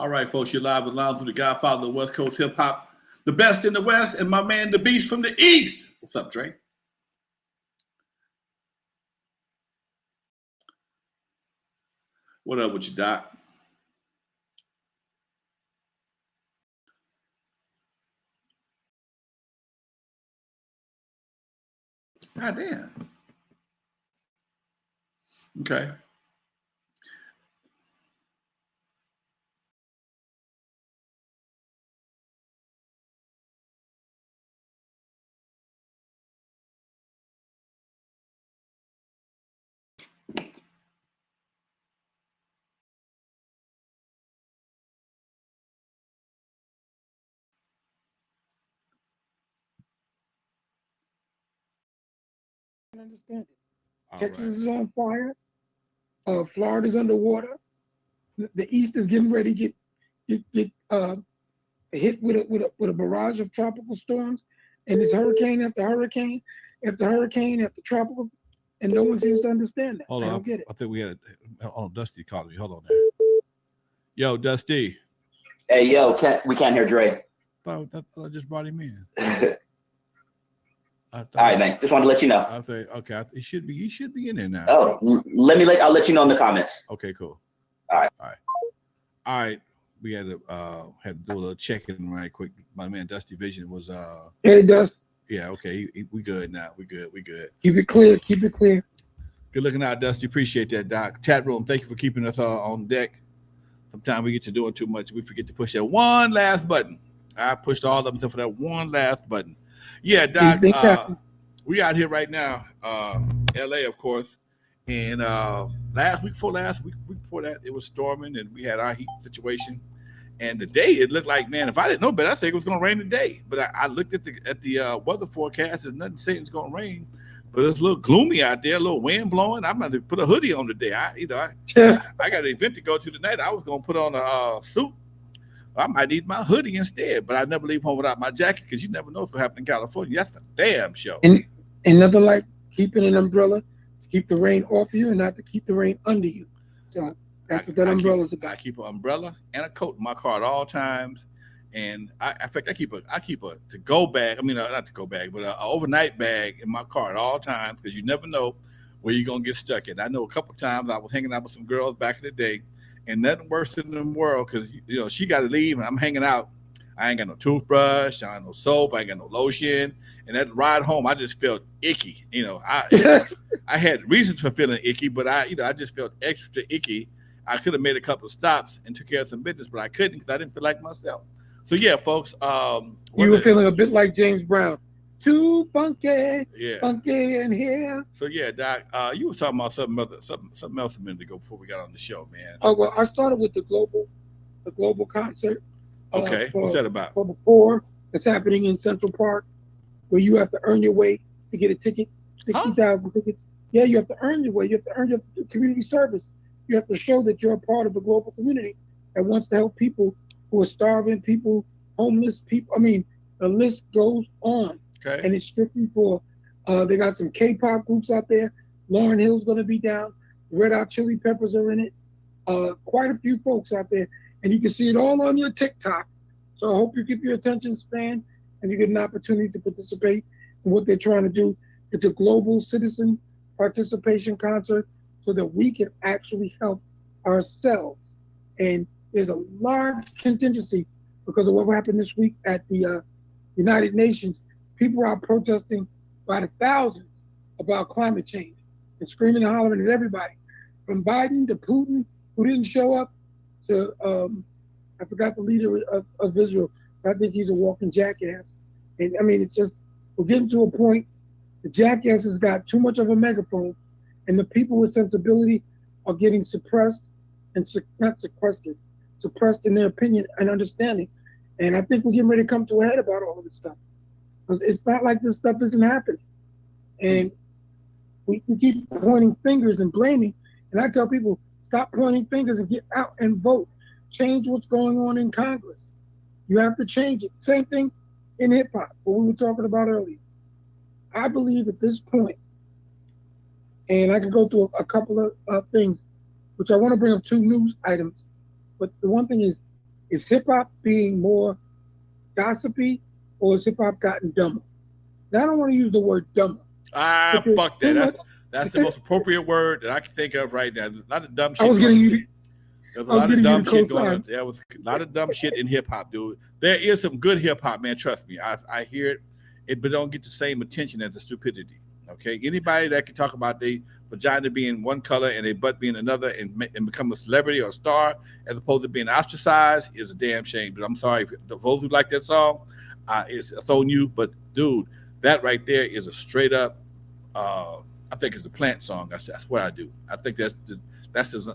All right, folks, you're live with Lonzo, the Godfather of West Coast hip hop, the best in the West, and my man, the Beast from the East. What's up, Dre? What up with you, Doc? God damn. Okay. Understand it. All Texas right. is on fire. Florida's underwater. The East is getting ready to get hit with a barrage of tropical storms, and it's hurricane after hurricane after hurricane after tropical, and no one seems to understand that. Hold I on. don't get it. I think we had Dusty calling me. Hold on there. Yo, Dusty. Hey, yo, we can't hear Dre. I thought I just brought him in. All right, man. Just wanted to let you know. I say, okay, he should be in there now. Oh, I'll let you know in the comments. Okay, cool. All right. We had to do a little check-in right quick. My man Dusty Vision was Hey, Dust. Yeah, okay. We good now. We good. Keep it clear. Keep it clear. Good looking out, Dusty. Appreciate that, Doc. Chat room, thank you for keeping us on deck. Sometimes we get to doing too much. We forget to push that one last button. I pushed all of them except for that one last button. Yeah, Doc. We out here right now, LA, of course. And week before that, it was storming and we had our heat situation. And today it looked like, man, if I didn't know better, I'd say it was going to rain today. But I looked at the weather forecast. There's nothing saying it's going to rain. But it's a little gloomy out there, a little wind blowing. I'm going to put a hoodie on today. I got an event to go to tonight. I was going to put on a suit. I might need my hoodie instead, but I never leave home without my jacket because you never know what's going to happen in California. That's a damn show. And nothing like keeping an umbrella to keep the rain off you and not to keep the rain under you. So that's what that umbrella is about. I keep an umbrella and a coat in my car at all times. And I keep a to go bag. I mean, not to go bag, but an overnight bag in my car at all times because you never know where you're gonna get stuck in. I know a couple of times I was hanging out with some girls back in the day, and nothing worse in the world because she got to leave and I'm hanging out. I ain't got no toothbrush, I ain't no soap, I ain't got no lotion, and that ride home I just felt icky. I had reasons for feeling icky, but I just felt extra icky. I could have made a couple of stops and took care of some business, but I couldn't because I didn't feel like myself. So yeah, folks. You were feeling a bit like James Brown. Too funky, yeah, funky in here. So yeah, Doc, you were talking about something else a minute ago before we got on the show, man. Oh well, I started with the global concert. Okay, what's that about? For the poor, that's happening in Central Park, where you have to earn your way to get a ticket. 60,000 tickets. Yeah, you have to earn your way. You have to earn your community service. You have to show that you're a part of the global community that wants to help people who are starving, people, homeless people. I mean, the list goes on. Okay. And it's strictly for, they got some K-pop groups out there. Lauryn Hill's going to be down. Red Hot Chili Peppers are in it. Quite a few folks out there. And you can see it all on your TikTok. So I hope you keep your attention span and you get an opportunity to participate in what they're trying to do. It's a global citizen participation concert so that we can actually help ourselves. And there's a large contingency because of what happened this week at the United Nations. People are protesting by the thousands about climate change and screaming and hollering at everybody, from Biden to Putin, who didn't show up, to I forgot the leader of Israel. I think he's a walking jackass. And I mean, it's just, we're getting to a point, the jackass has got too much of a megaphone, and the people with sensibility are getting suppressed and not sequestered, suppressed in their opinion and understanding. And I think we're getting ready to come to a head about all of this stuff. Because it's not like this stuff isn't happening. And we keep pointing fingers and blaming. And I tell people, stop pointing fingers and get out and vote. Change what's going on in Congress. You have to change it. Same thing in hip hop, what we were talking about earlier. I believe at this point, and I can go through a couple of things, which I want to bring up two news items. But the one thing is, Is hip hop being more gossipy, or is hip hop gotten dumber? Now I don't want to use the word dumber, but there's Fuck too that. much. That's the most appropriate word that I can think of right now. There's a lot of dumb I shit was going getting on. you. There's a I was lot of getting you dumb to shit going on. co-sign. There was a lot of dumb shit in hip hop, dude. There is some good hip hop, man. Trust me. I hear it, but don't get the same attention as the stupidity. Okay, anybody that can talk about their vagina being one color and their butt being another and become a celebrity or a star as opposed to being ostracized is a damn shame. But I'm sorry if those who like that song, it's on you. But dude, that right there is a straight up. I think it's a plant song. That's what I do. I think that's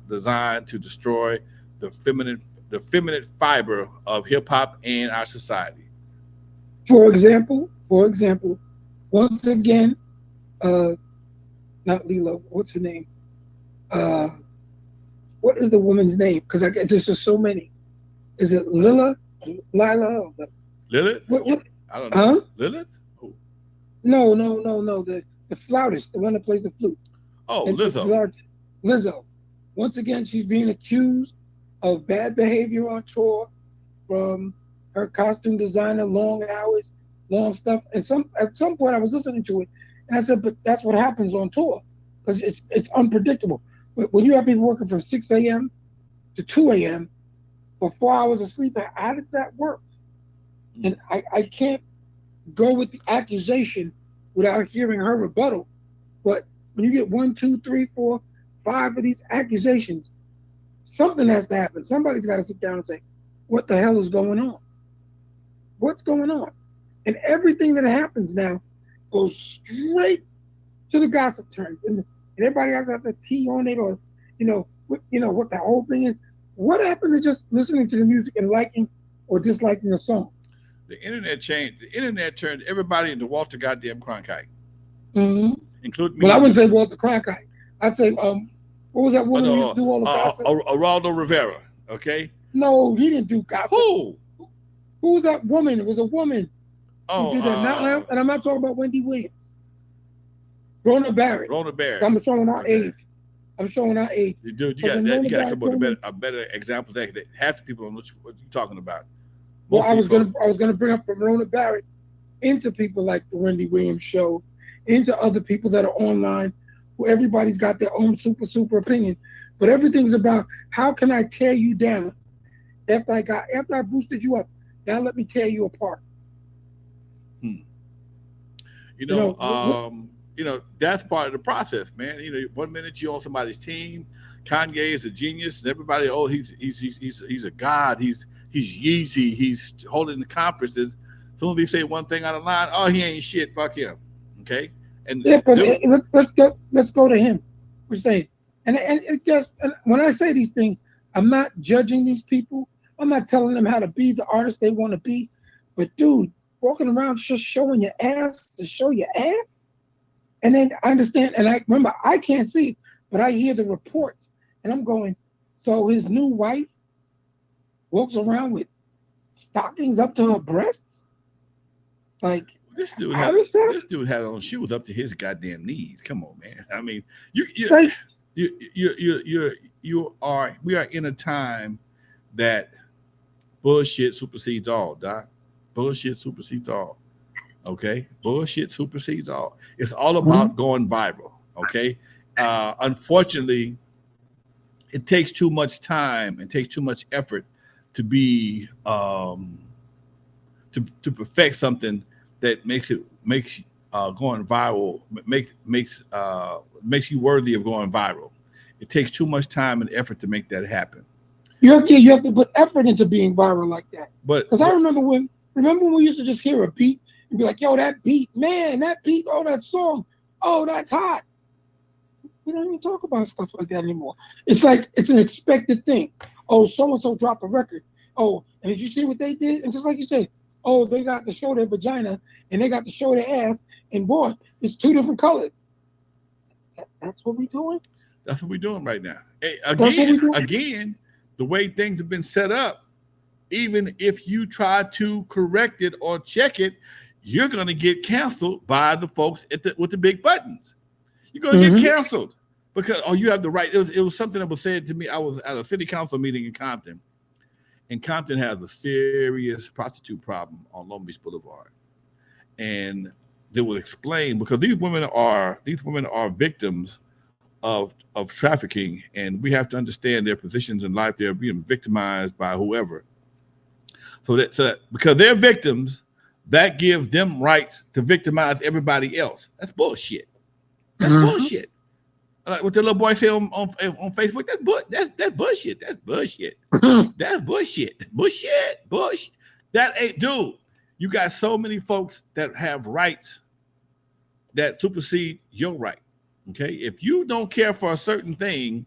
designed to destroy the feminine fiber of hip hop and our society. For example, once again, uh, not Lilo. What's her name? Uh, what is the woman's name? Because I guess there's just so many. Is it Lila? Lila? Lilith? What? I don't know. Huh? Lilith? Who? No, no, no, no. The flautist, the one that plays the flute. Oh, And Lizzo. Lizzo. Once again, she's being accused of bad behavior on tour from her costume designer, long hours, long stuff. And at some point, I was listening to it, and I said, "But that's what happens on tour, because it's unpredictable. But when you have people working from 6 a.m. to 2 a.m. for 4 hours of sleep, how does that work?" And I can't go with the accusation without hearing her rebuttal. But when you get one, two, three, four, five of these accusations, something has to happen. Somebody's got to sit down and say, what the hell is going on? What's going on? And everything that happens now goes straight to the gossip terms. And everybody has to have the T on it, or, what the whole thing is. What happened to just listening to the music and liking or disliking the song? The internet changed. The internet turned everybody into Walter goddamn Cronkite, Mm-hmm. including Well, me. I wouldn't say Walter Cronkite. I'd say, what was that woman who used to do all the gossip? Geraldo Rivera. Okay. No, he didn't do gossip. Who? Who was that woman? It was a woman who did that. And I'm not talking about Wendy Williams. Rona Barrett. Rona Barrett. I'm showing our age. I'm showing our age. Dude, you got to come up with a better example. That half the people don't know what you're talking about. Well, I was gonna bring up from Rona Barrett into people like the Wendy Williams show, into other people that are online, who everybody's got their own super opinion, but everything's about how can I tear you down after I boosted you up. Now let me tear you apart. That's part of the process, man. 1 minute you're on somebody's team. Kanye is a genius, and everybody, he's a god. He's Yeezy. He's holding the conferences. As soon as they say one thing out of line, oh, he ain't shit. Fuck him. Okay. And yeah, but let's go to him. We're saying, and when I say these things, I'm not judging these people. I'm not telling them how to be the artist they want to be. But dude, walking around just showing your ass to show your ass. And then I understand, and I remember I can't see it, but I hear the reports, and I'm going, so his new wife walks around with stockings up to her breasts? Like, this dude had on shoes up to his goddamn knees. Come on, man. I mean, we are in a time that bullshit supersedes all, Doc. Bullshit supersedes all. Okay, bullshit supersedes all. It's all about going viral. Okay, unfortunately, it takes too much time and takes too much effort to be to perfect something that makes going viral makes you worthy of going viral. It takes too much time and effort to make that happen. You have to put effort into being viral like that. Because I remember when we used to just hear a beat and be like, yo, that beat, oh, that song, oh, that's hot. We don't even talk about stuff like that anymore. It's like it's an expected thing. Oh, so-and-so dropped a record. Oh, and did you see what they did? And just like you said, oh, they got to show their vagina and they got to show their ass. And boy, it's two different colors. That's what we're doing? That's what we're doing right now. Hey, again, the way things have been set up, even if you try to correct it or check it, you're going to get canceled by the folks with the big buttons. You're going to get canceled because you have the right. It was something that was said to me. I was at a city council meeting in Compton, And Compton has a serious prostitute problem on Long Beach Boulevard, and they will explain because these women are victims of trafficking, and we have to understand their positions in life. They're being victimized by whoever. So that because they're victims, that gives them rights to victimize everybody else. That's bullshit. That's bullshit. Like what the little boy said on Facebook. That's bullshit. That's bullshit. That's bullshit. Bullshit. That ain't, dude. You got so many folks that have rights that supersede your right. Okay, if you don't care for a certain thing,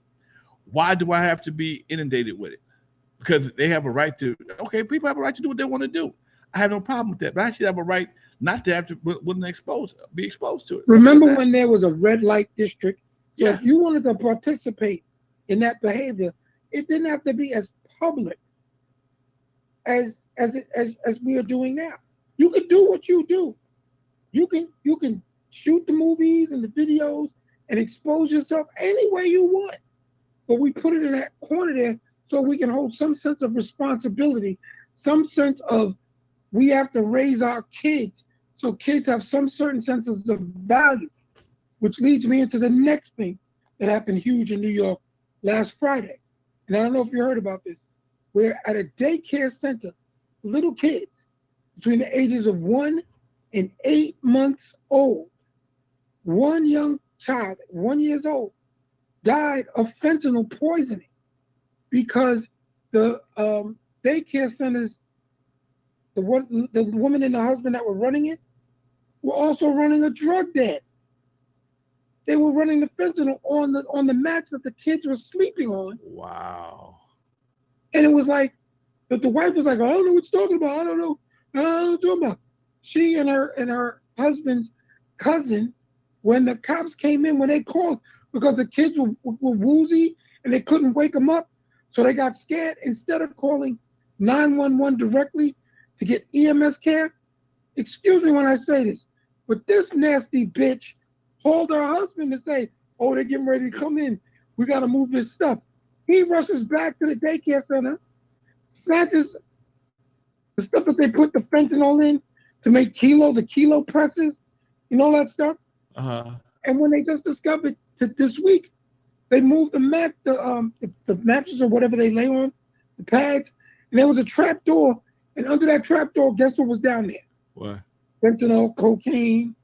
why do I have to be inundated with it? Because they have a right to. Okay, people have a right to do what they want to do. I have no problem with that, but I should have a right not to have to be exposed to it. Remember when there was a red light district? So Yeah. if you wanted to participate in that behavior, it didn't have to be as public as we are doing now. You could do what you do. You can shoot the movies and the videos and expose yourself any way you want. But we put it in that corner there so we can hold some sense of responsibility, some sense of we have to raise our kids so kids have some certain senses of value, which leads me into the next thing that happened huge in New York last Friday. And I don't know if you heard about this. We're at a daycare center, little kids between the ages of 1 and 8 months old. One young child, 1 year old, died of fentanyl poisoning because the daycare centers, the woman and the husband that were running it, were also running a drug den. They were running the fentanyl on the mats that the kids were sleeping on. Wow. And it was like, but the wife was like, I don't know what you're talking about. I don't know what you're talking about. She and her husband's cousin, when the cops came in, when they called, because the kids were woozy and they couldn't wake them up, so they got scared. Instead of calling 911 directly to get EMS care, excuse me when I say this, but this nasty bitch called her husband to say, oh, they're getting ready to come in. We got to move this stuff. He rushes back to the daycare center, snatches the stuff that they put the fentanyl in to make the kilo presses, all that stuff. Uh-huh. And when they just discovered this week, they moved the mattress or whatever they lay on, the pads, and there was a trap door. And under that trap door, guess what was down there? What? Fentanyl, cocaine,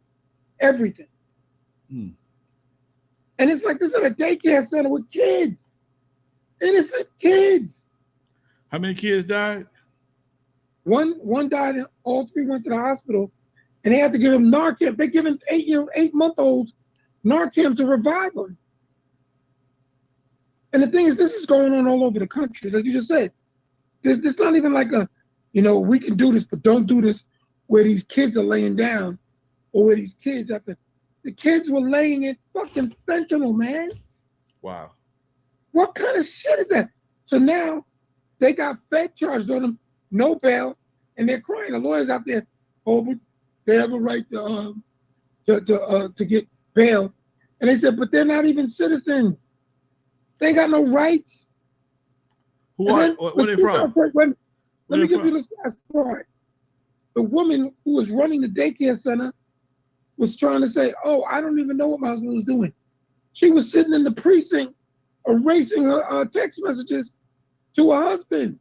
everything. And it's like this is a daycare center with kids, innocent kids. How many kids died? One died, and all three went to the hospital, and they had to give him Narcan. They give him 8-month-olds Narcan to revive them. And the thing is, this is going on all over the country, like you just said. This not even like we can do this, but don't do this, where these kids are laying down, or where these kids have to. The kids were laying in fucking fentanyl, man. Wow. What kind of shit is that? So now they got fed charges on them, no bail, and they're crying. The lawyers out there, but they have a right to get bail. And they said, but they're not even citizens. They ain't got no rights. Where they from? Let me give you the last part. The woman who was running the daycare center was trying to say, oh, I don't even know what my husband was doing. She was sitting in the precinct erasing her text messages to her husband.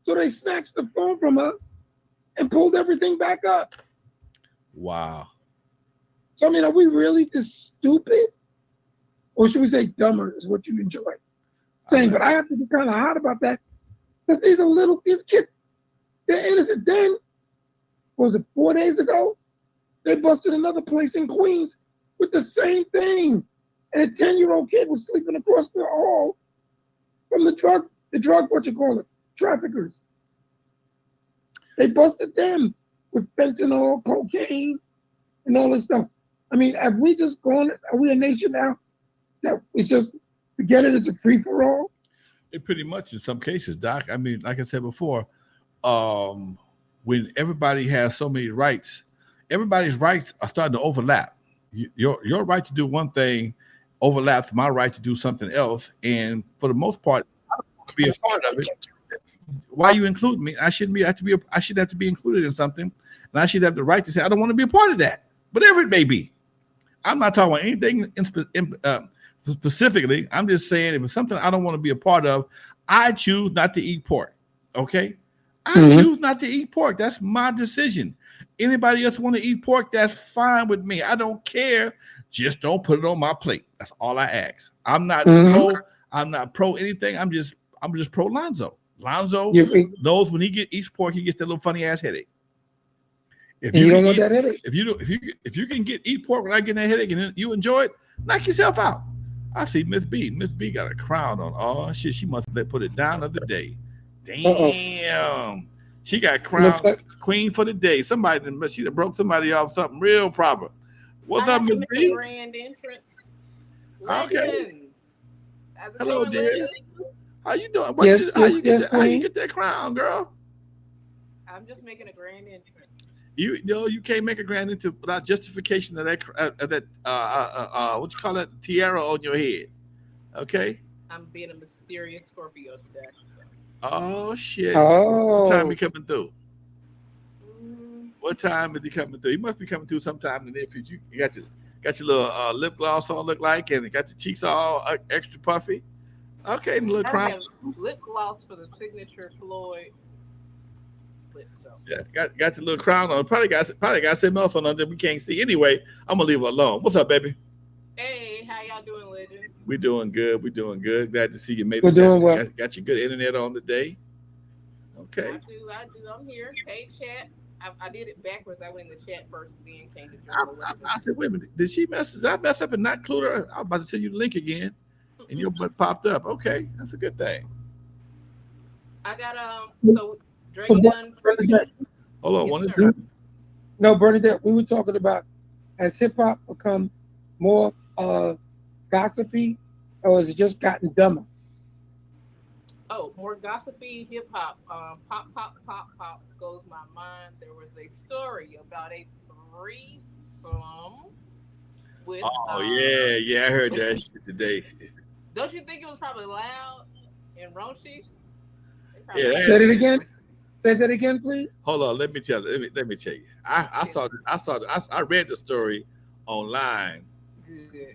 So they snatched the phone from her and pulled everything back up. Wow. So, I mean, are we really this stupid? Or should we say dumber is what you enjoy saying? But I have to be kind of hot about that because these kids, they're innocent. Then, was it 4 days ago? They busted another place in Queens with the same thing. And a 10-year-old kid was sleeping across the hall from the drug, traffickers. They busted them with fentanyl, cocaine, and all this stuff. I mean, are we a nation now that it's just, forget it, it's a free-for-all? It pretty much in some cases, Doc. I mean, like I said before, when everybody has so many rights, everybody's rights are starting to overlap. Your right to do one thing overlaps my right to do something else. And for the most part, I don't want to be a part of it. why you including me? I shouldn't be. I should have to be included in something, and I should have the right to say I don't want to be a part of that, whatever it may be. I'm not talking about anything specifically. I'm just saying if it's something I don't want to be a part of, I choose not to eat pork. Okay, I choose not to eat pork. That's my decision. Anybody else want to eat pork? That's fine with me. I don't care. Just don't put it on my plate. That's all I ask. I'm not pro. I'm not pro anything. I'm just pro Lonzo. Lonzo knows when he eats pork, he gets that little funny ass headache. If you don't want that headache, if you can eat pork without getting that headache and you enjoy it, knock yourself out. I see Miss B. Miss B got a crown on. Oh shit, she must have put it down the other day. Damn, she got crowned queen for the day. Somebody she broke somebody off something real proper. What's up, Miss B? Grand entrance. Okay. Hello, dear. Legends? How you doing? How you get that crown, girl? I'm just making a grand entrance. You can't make a grand entrance without justification of that what you call that tiara on your head. Okay. I'm being a mysterious Scorpio today. So. Oh shit! What time he coming through? What time is he coming through? He must be coming through sometime in the near future. You got your little lip gloss on, look like, and got your cheeks all extra puffy. Okay, and a little crown. Lip gloss for the signature Floyd. So. Yeah, got your little crown on. Probably got something else on that we can't see. Anyway, I'm gonna leave her alone. What's up, baby? Hey, how y'all doing, legends? We doing good. Glad to see you. We're doing well. Got your good internet on today. Okay. I do. I'm here. Hey, chat. I did it backwards. I went in the chat first, then came to I said, wait a minute. Did I mess up and not include her? I was about to send you the link again, and your butt popped up. Okay, that's a good thing. I got so. Bernadette. Hold on, one at a time. No, Bernadette, we were talking about has hip hop become more gossipy, or has it just gotten dumber? Oh, more gossipy hip hop. Pop goes my mind. There was a story about a threesome with. Oh yeah, I heard that shit today. Don't you think it was probably loud and raunchy? Yeah. Say it again. Say that again, please. Hold on, let me tell you. Let me tell you. I read the story online,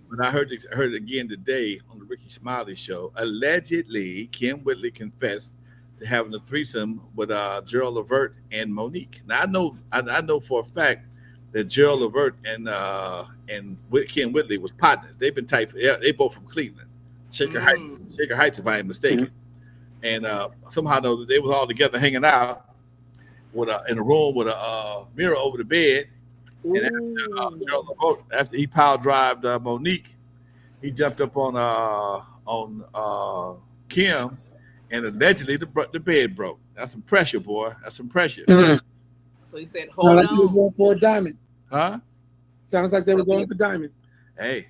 but I heard it again today on the Ricky Smiley show. Allegedly, Kim Whitley confessed to having a threesome with Gerald Levert and Monique. Now I know for a fact that Gerald Levert and Kim Whitley was partners. They've been tight. They both from Cleveland, Shaker Heights, if I ain't mistaken. And somehow they was all together hanging out in a room with a mirror over the bed. And after he power drived Monique, he jumped up on Kim, and allegedly the bed broke. That's some pressure, boy. That's some pressure. So he said, "Hold on." They were going for a diamond. Huh? Sounds like they were going for diamond. Hey,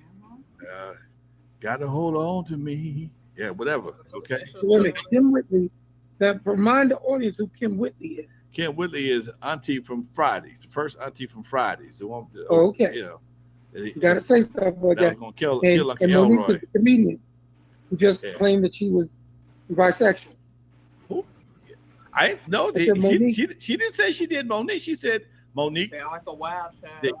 gotta hold on to me. Yeah, whatever. Okay. Wait a minute, Kim Whitley. Now, remind the audience who Kim Whitley is. Kim Whitley is auntie from Fridays, the first auntie from Fridays. The one. Okay. You gotta say stuff like that. Gonna kill Uncle and Elroy. Monique was the comedian who just claimed that she was bisexual. I know she didn't say she did Monique. She said Monique. They're like a wild child.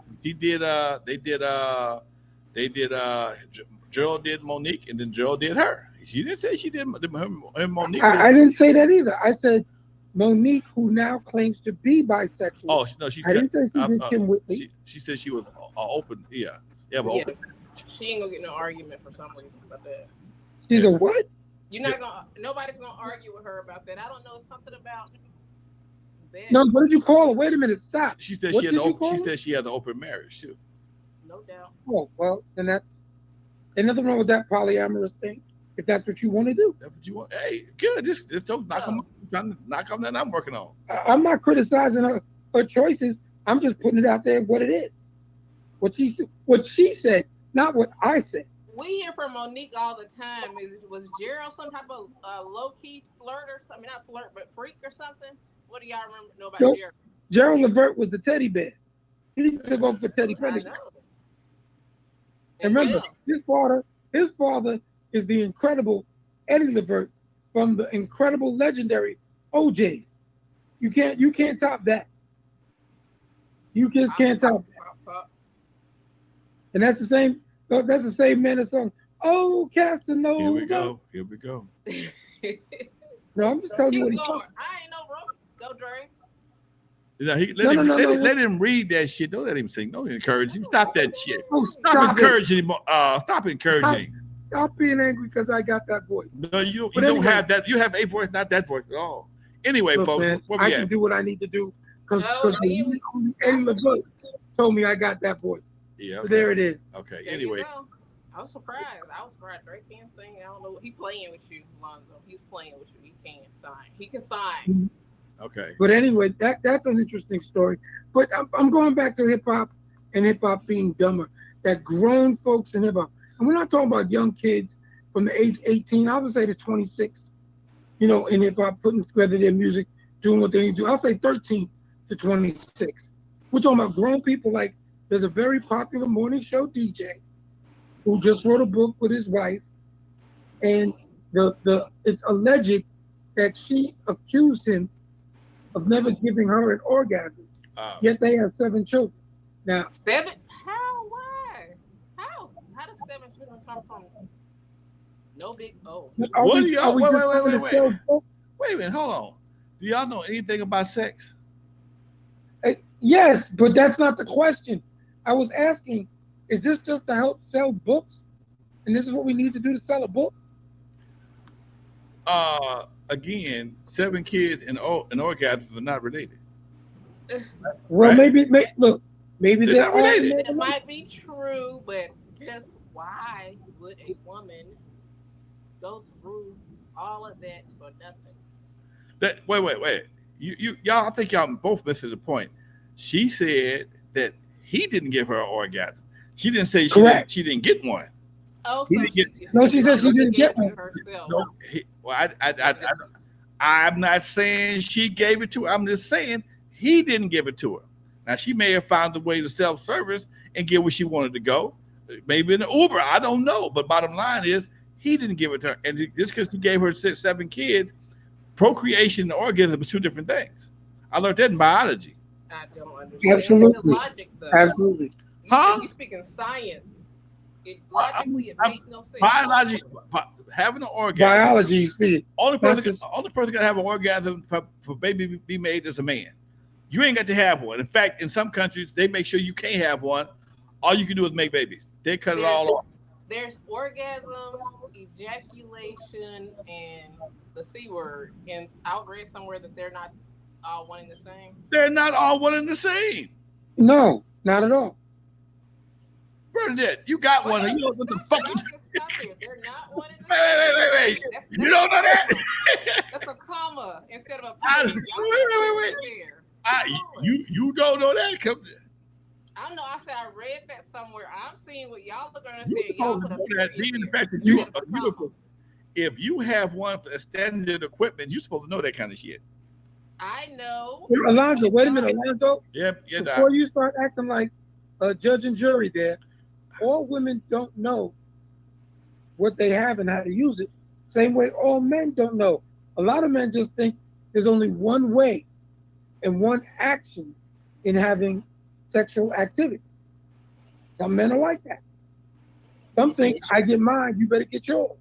Gerald did Monique, and then Gerald did her. She didn't say she did her Monique. I didn't say that either. I said Monique, who now claims to be bisexual. Oh no, I didn't say she did Kim Whitley. She said she was open. Yeah, but open. She ain't gonna get no argument for some reason about that. She's a what? You're not gonna. Nobody's gonna argue with her about that. I don't know something about that. No, what did you call her? Wait a minute, stop. She said she had an open marriage too. No doubt. Oh well, then ain't nothing wrong with that polyamorous thing. If that's what you want to do. That's what you want. Hey, good. Just don't knock them. Trying to knock on that I'm working on. I'm not criticizing her choices. I'm just putting it out there what it is. What she said, not what I said. We hear from Monique all the time. Was Gerald some type of low-key flirt or something? Not flirt, but freak or something? What do y'all know about Gerald? Gerald Levert was the teddy bear. He didn't go for Teddy Pendergrass. And remember, his father is the incredible Eddie Levert from the incredible legendary OJs. You can't top that. You just can't top that. And that's the same. That's the same man that sung "Oh Casanova." Here we go. Here we go. No, I'm just telling you what Keep he going. sung. I ain't no bro. Go, Dre. Let him read that shit. Don't let him sing. Don't encourage him. Stop that shit. Oh, Stop stop it! encouraging him. Stop encouraging him. Stop being angry because I got that voice. No, you But don't anyway, have that. You have a voice, not that voice at all. Anyway, look, folks, man, where I we can at? do what I need to do because No, only Eddie LaBelle told me I got that voice. Yeah. So Okay. there it is. Okay. There Anyway, you go. I was surprised. Dre can't sing. I don't know what he playing with you, Lonzo. He's playing with you. He can't sign. He can sign. okay. But anyway, that's an interesting story. But I'm going back to hip hop and hip hop being dumber. That grown folks in hip hop, and we're not talking about young kids from the age 18, I would say to 26, in hip hop, putting together their music, doing what they need to do. I'll say 13 to 26. We're talking about grown people. Like there's a very popular morning show DJ who just wrote a book with his wife, and it's alleged that she accused him of never giving her an orgasm. Yet they have 7 children. Now, 7? How? Why? How does 7 children come from? No big. Oh. What do y'all? Wait. Wait a minute. Hold on. Do y'all know anything about sex? Yes, but that's not the question. I was asking, is this just to help sell books? And this is what we need to do to sell a book? Again, 7 kids and orgasms are not related. Well, right? maybe They're they're not related. It might be true, but just why would a woman go through all of that for nothing? Wait. Y'all, I think y'all both missing the point. She said that he didn't give her an orgasm. She didn't say she didn't get one. Oh, so she said she didn't get one. Herself. No, I'm not saying she gave it to her. I'm just saying he didn't give it to her. Now she may have found a way to self-service and get where she wanted to go. Maybe in an Uber, I don't know. But bottom line is he didn't give it to her. And just because he gave her 7 kids, procreation and orgasm are 2 different things. I learned that in biology. I don't understand Absolutely. the logic, though. Absolutely. You're speaking science. Logically, it makes no sense. Biology, having an orgasm. Biology speaking. Only person can have an orgasm for baby to be made is a man. You ain't got to have one. In fact, in some countries, they make sure you can't have one. All you can do is make babies. They cut it all off. There's orgasms, ejaculation, and the C word. And I read somewhere that they're not all one and the same. They're not all one and the same. No, not at all. Bernadette, you got one. You know what the fuck? Stop here. They're not one and the same. Wait. You don't know that? That's a comma instead of a period. Wait. You don't know that? Come there. I know. I said I read that somewhere. I'm seeing what y'all are gonna say. Y'all put being the fact that if you have one for standard equipment, you're supposed to know that kind of shit. I know. Alonzo, wait a minute, Alonzo. Yep. Before you start acting like a judge and jury there, all women don't know what they have and how to use it. Same way all men don't know. A lot of men just think there's only one way and one action in having sexual activity. Some men are like that. Some think I get mine, you better get yours.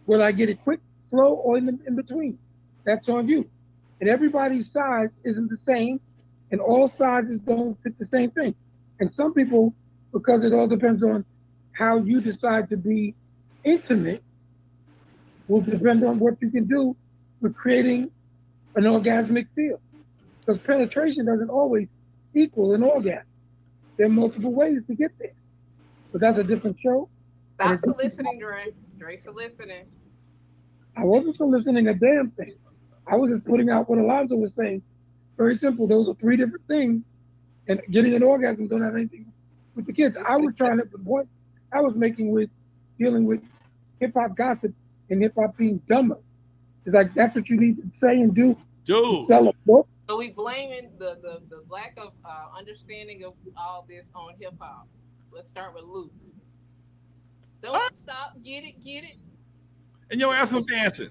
Will I get it quick, slow, or in between? That's on you. And everybody's size isn't the same, and all sizes don't fit the same thing. And some people, because it all depends on how you decide to be intimate, will depend on what you can do with creating an orgasmic feel. Because penetration doesn't always equal an orgasm. There are multiple ways to get there. But that's a different show. Stop soliciting, Dre. Dre soliciting. I wasn't soliciting a damn thing. I was just putting out what Alonzo was saying. Very simple. Those are 3 different things. And getting an orgasm don't have anything with the kids. I was trying to, the point I was making with dealing with hip hop gossip and hip hop being dumber. It's like, that's what you need to say and do. To sell a book. So we blaming the lack of understanding of all this on hip hop. Let's start with Luke. Don't stop. Get it. And your ass was dancing.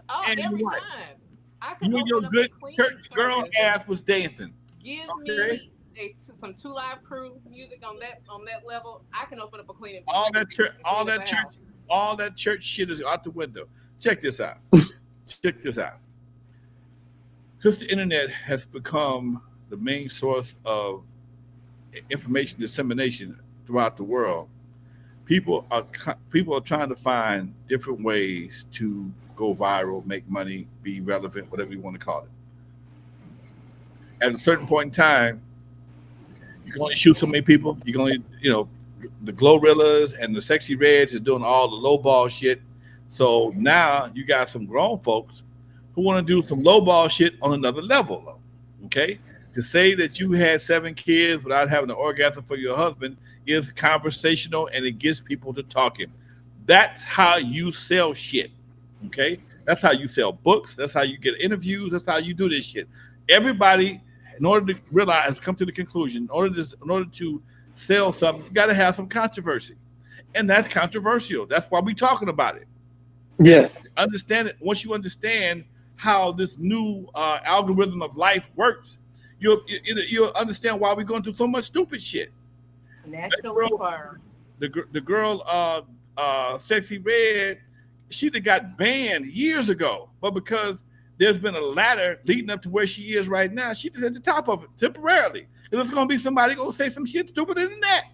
Oh, and every your wife. time. I You could and your open up a good cleaning church girl service. ass was dancing. Give Okay? me some Two Live Crew music on that level. I can open up a cleaning All business. that church, Clean up the house. all that church shit is out the window. Check this out. Check this out. Since the internet has become the main source of information dissemination throughout the world, people are trying to find different ways to go viral, make money, be relevant, whatever you want to call it. At a certain point in time, you can only shoot so many people. You can only, the Glorrillas and the Sexy Reds is doing all the low ball shit. So now you got some grown folks who want to do some low ball shit on another level. Okay, to say that you had 7 kids without having an orgasm for your husband is conversational and it gets people to talking. That's how you sell shit. Okay, that's how you sell books. That's how you get interviews. That's how you do this shit. Everybody, in order to realize, come to the conclusion, in order to sell something, you got to have some controversy, and that's controversial. That's why we're talking about it. Yes. Understand it. Once you understand how this new algorithm of life works, you'll understand why we're going through so much stupid shit. National Enquirer. The girl, Sexy Red, she that got banned years ago, but because there's been a ladder leading up to where she is right now, she's at the top of it temporarily. And there's going to be somebody going to say some shit stupider than that,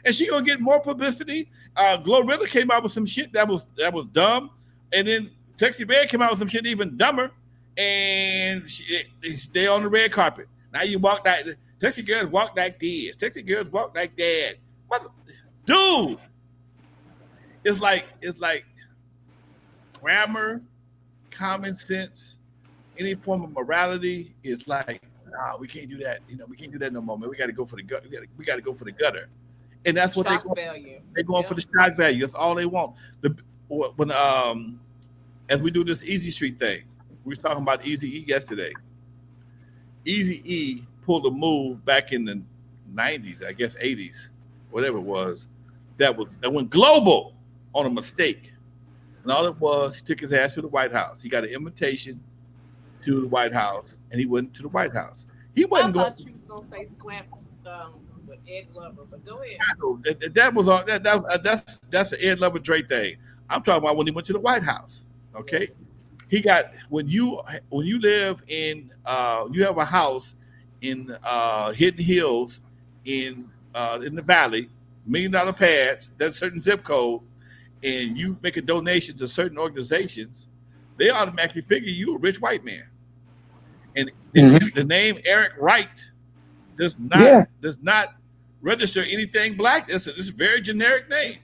and she going to get more publicity. Glorilla came out with some shit that was dumb, and then Sexy Red came out with some shit even dumber, and they stay on the red carpet. Now you walk like sexy girls walk like this, sexy girls walk like that. Dude, it's like grammar, common sense, any form of morality is like, nah, we can't do that. We can't do that no more, man. We got to go for the gut. We got to go for the gutter, and that's what shock value. They're going for the shock value. That's all they want. As we do this Easy Street thing, we were talking about Easy E yesterday. Easy E pulled a move back in the 90s, I guess 80s, whatever it was, that went global on a mistake. And all it was, he took his ass to the White House. He got an invitation to the White House, and he went to the White House. He wasn't I thought you was gonna say slapped with Ed Lover, but go ahead. That was all. That's an Ed Lover Dre thing. I'm talking about when he went to the White House. Okay, he got when you live in you have a house in Hidden Hills in the Valley, $1 million pads, that's a certain zip code, and you make a donation to certain organizations, they automatically figure you a rich white man. And the name Eric Wright does not register anything black. It's a very generic name.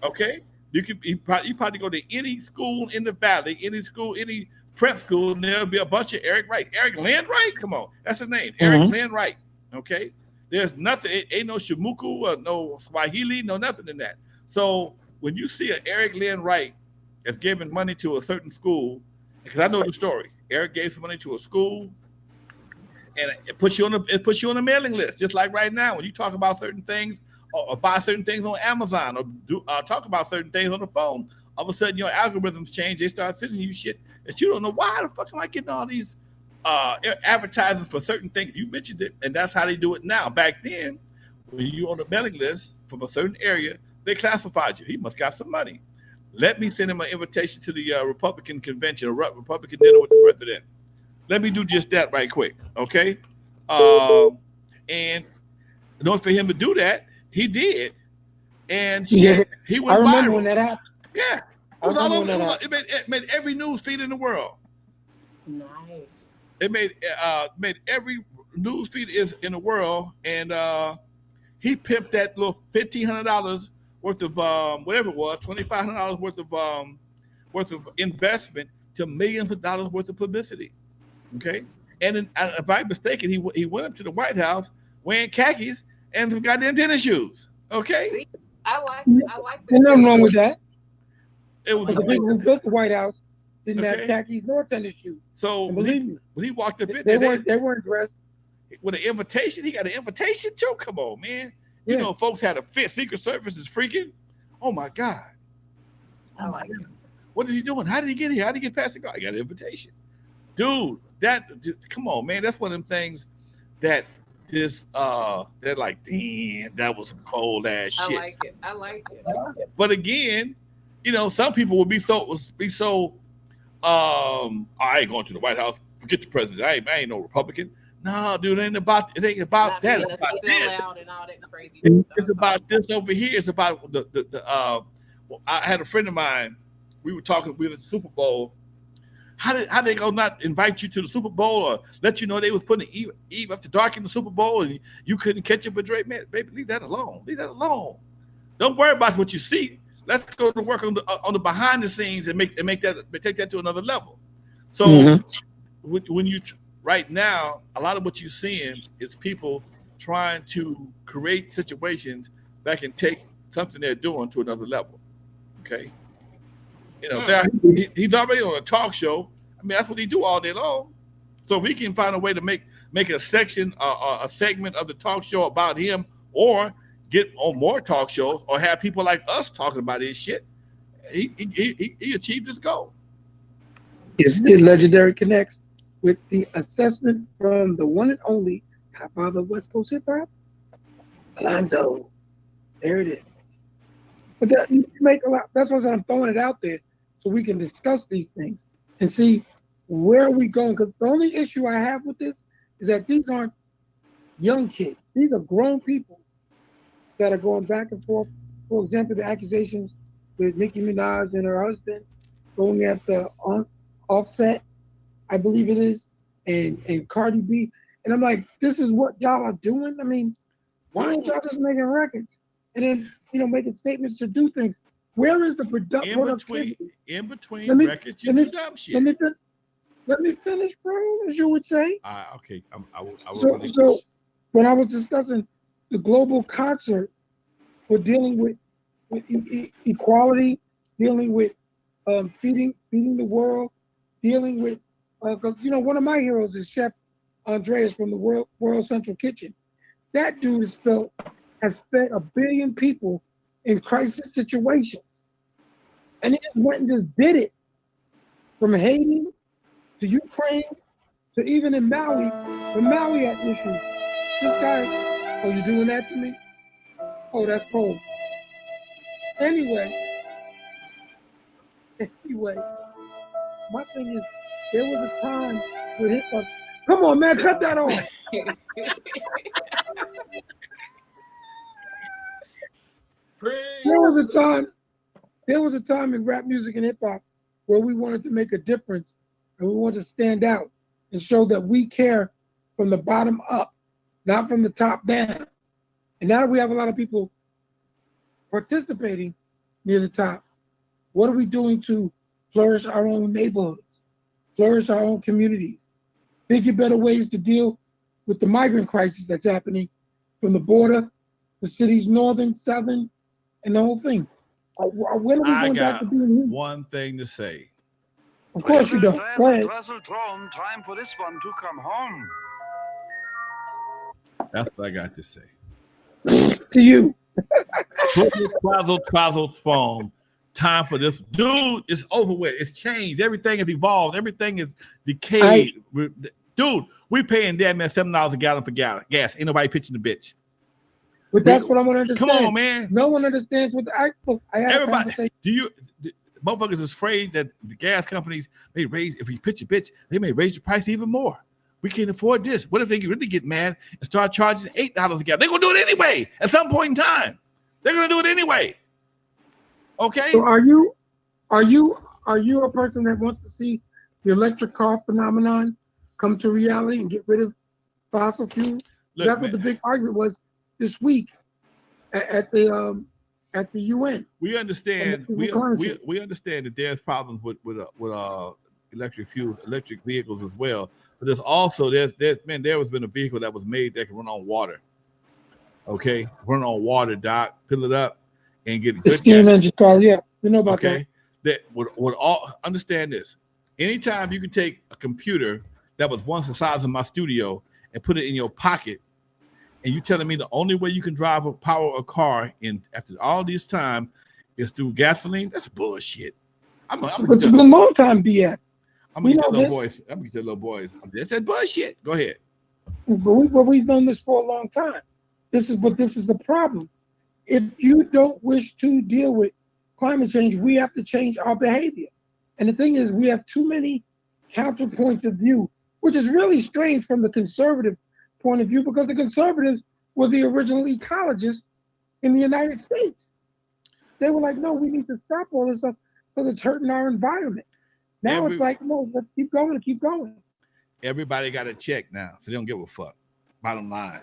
Okay, you probably go to any school in the Valley, any prep school, and there'll be a bunch of Eric Wright. Eric Lynn Wright, come on, that's his name. Eric Lynn Wright. Okay, there's nothing. Ain't no Shimuku or no Swahili, no nothing in that. So when you see an Eric Lynn Wright that's giving money to a certain school, because I know the story. Eric gave some money to a school, and it puts you on a mailing list. Just like right now, when you talk about certain things or buy certain things on Amazon or talk about certain things on the phone, all of a sudden your algorithms change. They start sending you shit that you don't know. Why the fuck am I getting all these advertisements for certain things? You mentioned it, and that's how they do it now. Back then, when you on a mailing list from a certain area, they classified you. He must got some money. Let me send him an invitation to the Republican convention, a Republican dinner with the president. Let me do just that right quick, okay? And in order for him to do that, he did. And shit, he went viral. I remember when that happened. Yeah. It was all over. It made every news feed in the world. Nice. It made every news feed in the world, and he pimped that little $1,500 worth of whatever it was, $2,500 worth of investment to millions of dollars worth of publicity. Okay, and then, if I'm mistaken, he went up to the White House wearing khakis and some goddamn tennis shoes. Okay, see, I like There's nothing wrong with that. It was the people who built the White House didn't have khakis nor tennis shoes. So believe me, when he walked up in they weren't dressed with an invitation. He got an invitation too. Come on, man. You know, folks had a fit. Secret Service is freaking. Oh my God. Oh my God. What is he doing? How did he get here? How did he get past the guard? I got an invitation. Dude, come on, man. That's one of them things that they're like, damn, that was some cold ass I shit. like it. I like it. But again, some people would be so I ain't going to the White House. Forget the president. I ain't no Republican. No, dude, it ain't about Not that. being It's a about this. sellout and all that crazy It's stuff. about this over here. It's about I had a friend of mine. We were talking. We were at the Super Bowl. How they gonna not invite you to the Super Bowl or let you know they was putting Eve after dark in the Super Bowl and you couldn't catch up with Drake? Man, baby, leave that alone. Leave that alone. Don't worry about what you see. Let's go to work on the behind the scenes and take that to another level. So when you right now, a lot of what you're seeing is people trying to create situations that can take something they're doing to another level. Okay. He's already on a talk show. I mean, that's what he do all day long. So if we can find a way to make a section, a segment of the talk show about him, or get on more talk shows, or have people like us talking about his shit, he achieved his goal. It's the Legendary Connects with the assessment from the one and only Godfather of West Coast Hip Hop, Lonzo. There it is. But that you make a lot. That's why I'm throwing it out there so we can discuss these things and see where are we going. Because the only issue I have with this is that these aren't young kids. These are grown people that are going back and forth. For example, the accusations with Nicki Minaj and her husband going after Offset, I believe it is, and Cardi B. And I'm like, this is what y'all are doing? I mean, why aren't y'all just making records? And then, making statements to do things. Where is the productivity? In between records, you do dumb shit. Let me finish, bro, as you would say. Okay. I will so when I was discussing the global concert for dealing with equality, dealing with feeding the world, dealing with, because, one of my heroes is Chef Andreas from the World Central Kitchen. That dude has fed 1 billion people in crisis situations. And he just went and just did it. From Haiti to Ukraine to even in Maui, when Maui had issues. This guy, oh, you doing that to me? Oh, that's cold. Anyway, my thing is, there was a time with hip hop. Come on, man, cut that off. There was a time in rap music and hip hop where we wanted to make a difference and we wanted to stand out and show that we care from the bottom up, not from the top down. And now that we have a lot of people participating near the top, what are we doing to flourish our own neighborhoods, flourish our own communities, figure better ways to deal with the migrant crisis that's happening from the border, the city's northern, southern, and the whole thing. When are we going back to being human? One thing to say. Of course you don't. Go ahead. Time for this one to come home. That's what I got to say. To you. Travel phone. Time for this. Dude, it's over with. It's changed. Everything has evolved. Everything is decayed. Dude, we paying damn near $7 a gallon for gas. Ain't nobody pitching the bitch. But that's what I want to understand. Come on, man. No one understands what I had everybody. A conversation. Motherfuckers is afraid that the gas companies may raise, if we pitch a bitch, they may raise the price even more. We can't afford this. What if they really get mad and start charging $8 a gallon? They're gonna do it anyway at some point in time. They're gonna do it anyway. Okay. So are you a person that wants to see the electric car phenomenon come to reality and get rid of fossil fuels? Look, that's what the big argument was this week at the UN. We understand. We understand that there's problems with electric vehicles as well. But there's also there has been a vehicle that was made that can run on water. Okay, run on water, Doc. Fill it up and get the steam engine car. Yeah, we know about that. That would all understand this. Anytime you can take a computer that was once the size of my studio and put it in your pocket, and you telling me the only way you can power a car in after all this time is through gasoline? That's bullshit. I'm but gonna it's been long time BS. I'm We gonna know get little this. boys. I'm gonna get the little boys. That's that bullshit. Go ahead. But we've known this for a long time. This is the problem. If you don't wish to deal with climate change, we have to change our behavior. And the thing is, we have too many counterpoints of view, which is really strange from the conservative point of view, because the conservatives were the original ecologists in the United States. They were like, no, we need to stop all this stuff because it's hurting our environment. Now it's like, no, let's keep going. Everybody got a check now, so they don't give a fuck. Bottom line,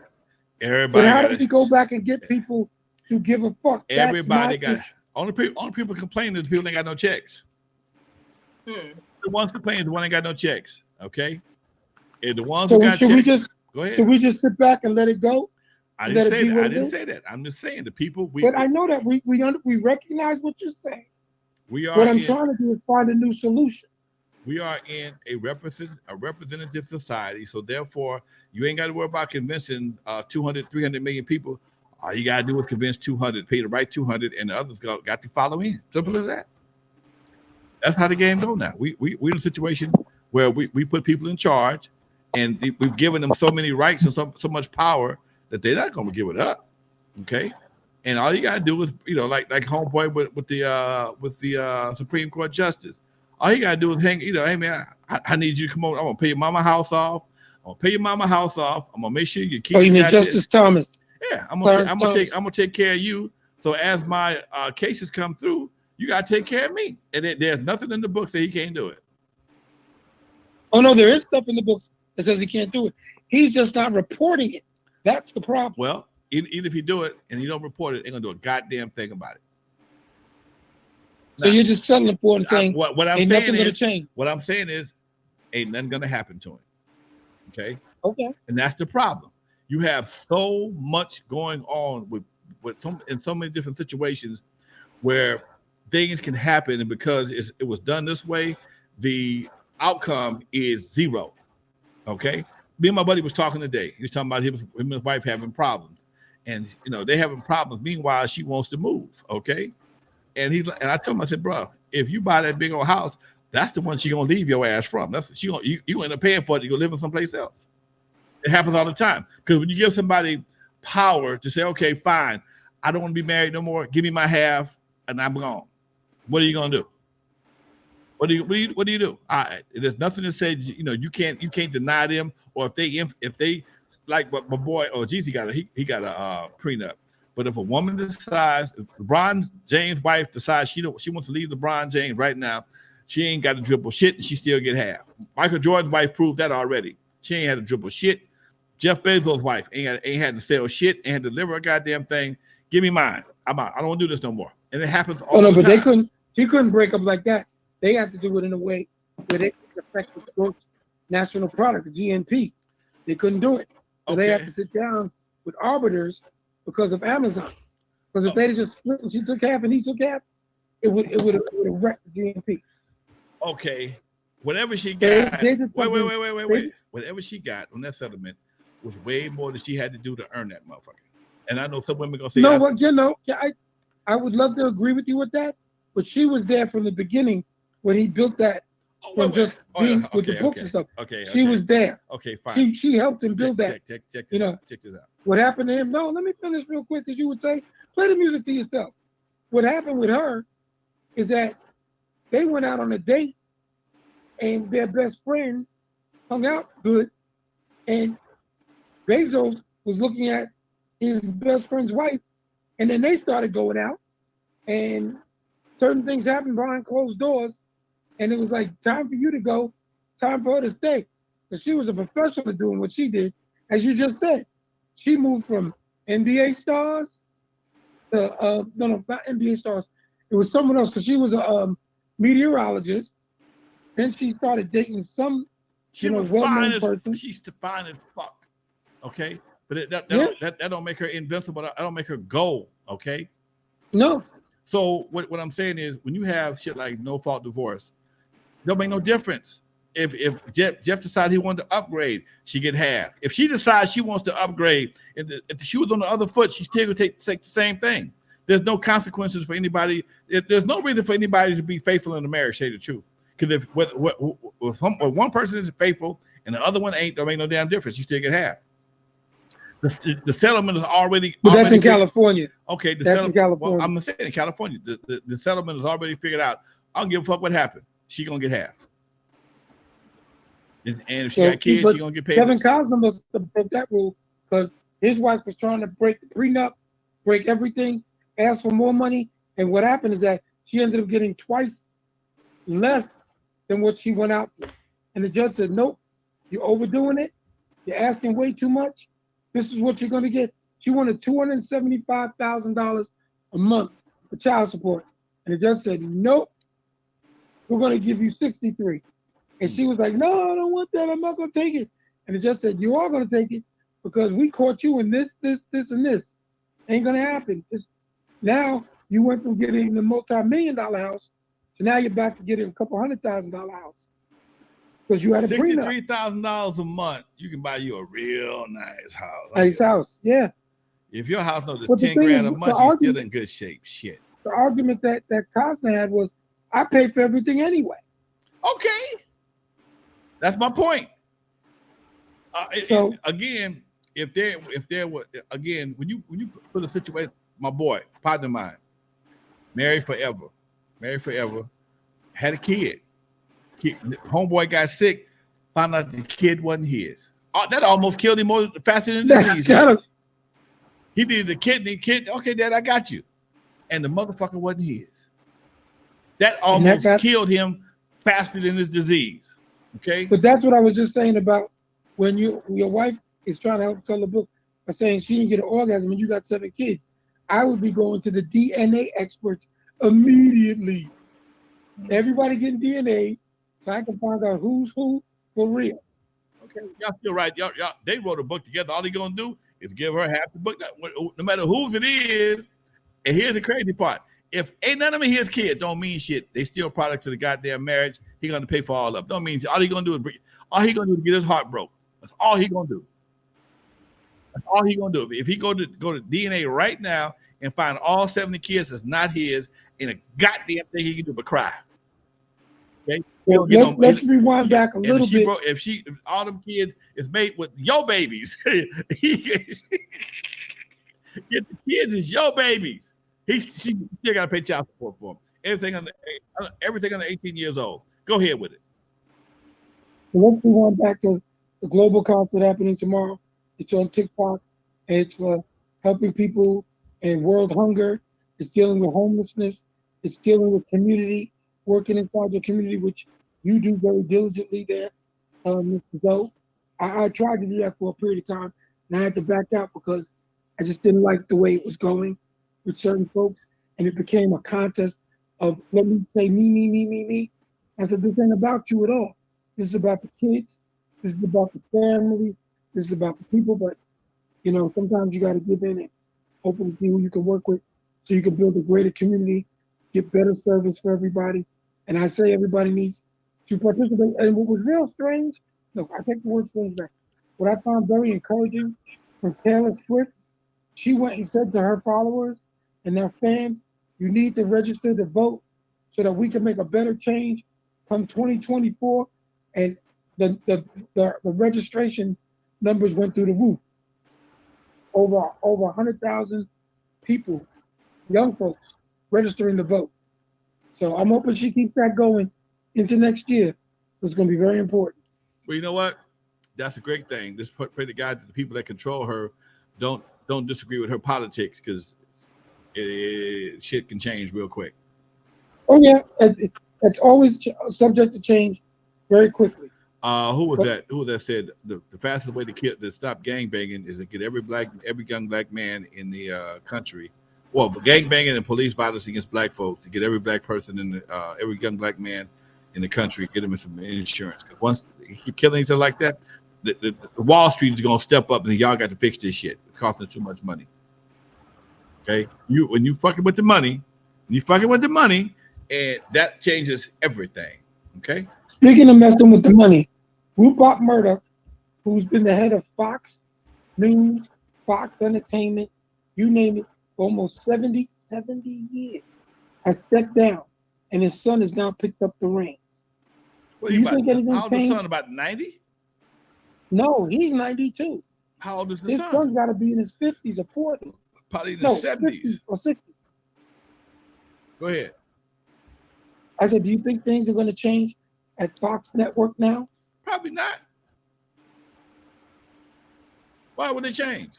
everybody. But how do we go back and get people to give a fuck? Everybody got. Only people complaining is the people ain't got no checks. The ones complaining, the one ain't got no checks. Okay, and the ones who got checks. Go ahead. Should we just sit back and let it go? I didn't say that. I didn't say that. I'm just saying the people. But I know that we recognize what you're saying. We are. What I'm trying to do is find a new solution. We are in a representative society, so therefore you ain't got to worry about convincing 200, 300 million people. All you got to do is convince 200, pay the right 200, and the others got to follow in. Simple as that. That's how the game goes now. We're in a situation where we put people in charge, and we've given them so many rights and so much power that they're not going to give it up. Okay, and all you got to do is, like homeboy with the Supreme Court justice. All you gotta do is hang, hey man, I need you to come over. I'm gonna pay your mama house off. I'm gonna make sure your kids. Oh, you mean Justice Thomas? Yeah, I'm gonna take care of you. So as my cases come through, you gotta take care of me. And there's nothing in the books that he can't do it. Oh no, there is stuff in the books that says he can't do it. He's just not reporting it. That's the problem. Well, even if you do it and you don't report it, ain't gonna do a goddamn thing about it. So you're just settling for and saying what I'm ain't saying nothing is, gonna change. What I'm saying is, ain't nothing gonna happen to him. Okay. Okay. And that's the problem. You have so much going on in so many different situations where things can happen, and because it was done this way, the outcome is zero. Okay. Me and my buddy was talking today. He was talking about him and his wife having problems, and they having problems. Meanwhile, she wants to move. Okay. And I told him, I said, bro, if you buy that big old house, that's the one she's gonna leave your ass from. That's you end up paying for it to go live in someplace else. It happens all the time. Because when you give somebody power to say, okay, fine, I don't want to be married no more. Give me my half, and I'm gone. What are you gonna do? What do you do? There's nothing that says you can't deny them, or if they like what my boy Jeezy got a prenup. But if a woman decides, if LeBron James' wife decides she wants to leave LeBron James right now, she ain't got to dribble shit and she still get half. Michael Jordan's wife proved that already. She ain't had to dribble shit. Jeff Bezos' wife ain't had to sell shit, ain't had to deliver a goddamn thing. Give me mine. I'm out. I don't want to do this no more. And it happens all the time. But he couldn't break up like that. They have to do it in a way where they can affect the gross national product, the GNP. They couldn't do it. So they have to sit down with arbiters because of Amazon. Because if they just split and she took half and he took half, it would have wrecked the GNP. Okay. Whatever she got. Wait. Whatever she got on that settlement was way more than she had to do to earn that motherfucker. And I know some women gonna say I would love to agree with you with that, but she was there from the beginning when he built that with the books and stuff. She was there. Okay, fine. She helped him build that. Check this out. What happened to him? No, let me finish real quick, because you would say, play the music to yourself. What happened with her is that they went out on a date and their best friends hung out good, and Bezos was looking at his best friend's wife, and then they started going out, and certain things happened behind closed doors, and it was like, time for you to go, time for her to stay. Because she was a professional at doing what she did. As you just said, she moved from NBA stars to, no, not NBA stars. It was someone else, because she was a meteorologist. Then she started dating some, well-known person. She's fine as fuck, okay? But that don't make her invincible. That don't make her gold, okay? No. So what I'm saying is, when you have shit like no-fault divorce, don't make no difference. If Jeff decides he wanted to upgrade, she get half. If she decides she wants to upgrade, if she was on the other foot, she still would take the same thing. There's no consequences for anybody. There's no reason for anybody to be faithful in a marriage. Say the truth. Because if one person is faithful and the other one ain't, there ain't no damn difference. You still get half. The settlement is already. But that's in California. Okay, that's in California. Well, I'm saying in California, the settlement is already figured out. I don't give a fuck what happened. She gonna get half. And if she got kids, she gonna get paid. Kevin Costner must have broke that rule because his wife was trying to break the prenup, break everything, ask for more money, and what happened is that she ended up getting twice less than what she went out for. And the judge said, "Nope, you're overdoing it. You're asking way too much. This is what you're going to get." She wanted $275,000 a month for child support. And the judge said, "Nope, we're going to give you 63." And she was like, "No, I don't want that. I'm not going to take it." And the judge said, "You are going to take it because we caught you in this, and this. Ain't going to happen. Now you went from getting the multi-million-dollar house to now you're back to getting a couple $100,000 house. Because you had a prenup. $63,000 a month, you can buy you a real nice house. Nice house, yeah. If your house knows it's 10 grand a month, you're still in good shape. Shit. The argument that Costner had was, I pay for everything anyway. Okay, that's my point. Again, if there were again, when you put a situation, my boy, partner of mine, married forever, had a kid. Homeboy got sick, found out the kid wasn't his. That almost killed him more faster than the disease. He needed a kidney. Okay, Dad, I got you. And the motherfucker wasn't his. That almost killed him faster than his disease. Okay? But that's what I was just saying about when your wife is trying to help sell a book by saying she didn't get an orgasm and you got 7 kids. I would be going to the DNA experts immediately. Everybody getting DNA so I can find out who's who for real. Okay, y'all still right. Y'all, they wrote a book together. All they're gonna do is give her half the book, no matter whose it is. And here's the crazy part: if ain't none of them his kids, don't mean shit. They still products of the goddamn marriage. He gonna pay for all of them. Don't mean shit. All he gonna do is get his heart broke. That's all he gonna do. That's all he gonna do. If he go to DNA right now and find all 70 kids that's not his, and a goddamn thing he can do but cry. Okay. Well, let's rewind back a little bit. If all them kids is made with your babies, if the kids is your babies, she still got to pay child support for them. Everything under 18 years old. Go ahead with it. Well, let's rewind back to the global concert happening tomorrow. It's on TikTok. It's helping people in world hunger. It's dealing with homelessness. It's dealing with community, working inside your community, which you do very diligently there, Mr. Doe. I tried to do that for a period of time, and I had to back out because I just didn't like the way it was going with certain folks, and it became a contest of, let me say, me. I said, this ain't about you at all. This is about the kids. This is about the families. This is about the people, but, sometimes you got to give in and hopefully see who you can work with so you can build a greater community, get better service for everybody. And I say everybody needs to participate. And what was real strange, look, I take the word strange back. What I found very encouraging from Taylor Swift, she went and said to her followers and their fans, you need to register to vote so that we can make a better change come 2024. And the registration numbers went through the roof. Over 100,000 people, young folks, registering to vote. So I'm hoping she keeps that going into next year. It's going to be very important. Well, you know what? That's a great thing. Just pray to God that the people that control her don't disagree with her politics, because shit can change real quick. Oh yeah, it's always subject to change very quickly. Who was that said the fastest way to stop gangbanging is to get every young black man in the country. Well, gangbanging and police violence against black folks, to get every black person in every young black man in the country, get them some insurance. Because once you keep killing each other like that, the Wall Street is gonna step up and y'all got to fix this shit. It's costing too much money. Okay, when you fucking with the money, and that changes everything. Okay. Speaking of messing with the money, Rupert Murdoch, who's been the head of Fox News, Fox Entertainment, you name it, for almost 70 70 years, has stepped down, and his son has now picked up the reins. What Do are you about, think anything how old is the changed? son? About 90? No, he's 92. How old is the His son? son's got to be in his 50s or 40s. Probably in the No, 70s. 50s or 60s. Go ahead. I said, do you think things are going to change at Fox Network now? Probably not. Why would they change?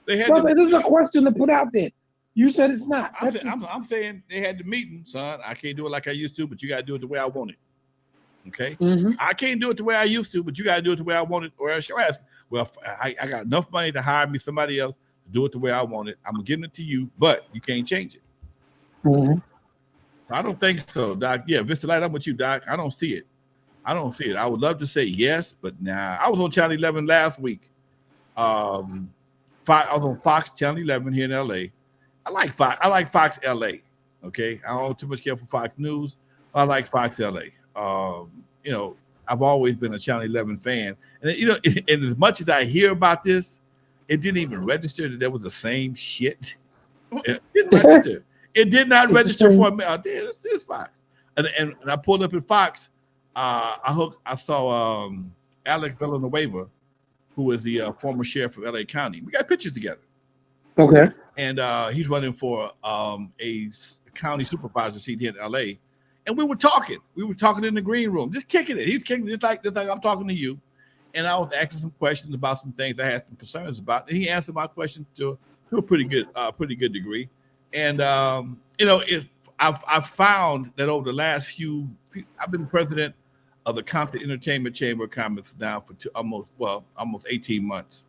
They had. Well, this is a question to put out there. You said it's not. I'm saying they had the meeting, son. I can't do it like I used to, but you got to do it the way I want it. Okay? I can't do it the way I used to, but you got to do it the way I want it, or else you'll ask, well, I got enough money to hire me somebody else to do it the way I want it. I'm giving it to you, but you can't change it. So I don't think so, Doc. Yeah, Vista Light, I'm with you, Doc. I don't see it. I don't see it. I would love to say yes, but nah. I was on Channel 11 last week. I was on Fox Channel 11 here in LA. I like Fox. I like Fox LA. Okay, I don't too much care for Fox News. I like Fox LA. You know, I've always been a Channel 11 fan, and you know, and as much as I hear about this, it didn't even register that there was the same shit. It didn't register. It did not register for me. This is Fox, and I pulled up in Fox. I saw Alex Villanueva, who is the former sheriff of LA County. We got pictures together. Okay. And he's running for a county supervisor seat here in LA. And we were talking. We were talking in the green room, just kicking it. He's kicking just like I'm talking to you. And I was asking some questions about some things I had some concerns about. And he answered my questions to a pretty good degree. And you know, I've found that over the last few I've been president of the Compton Entertainment Chamber of Commerce now for almost 18 months.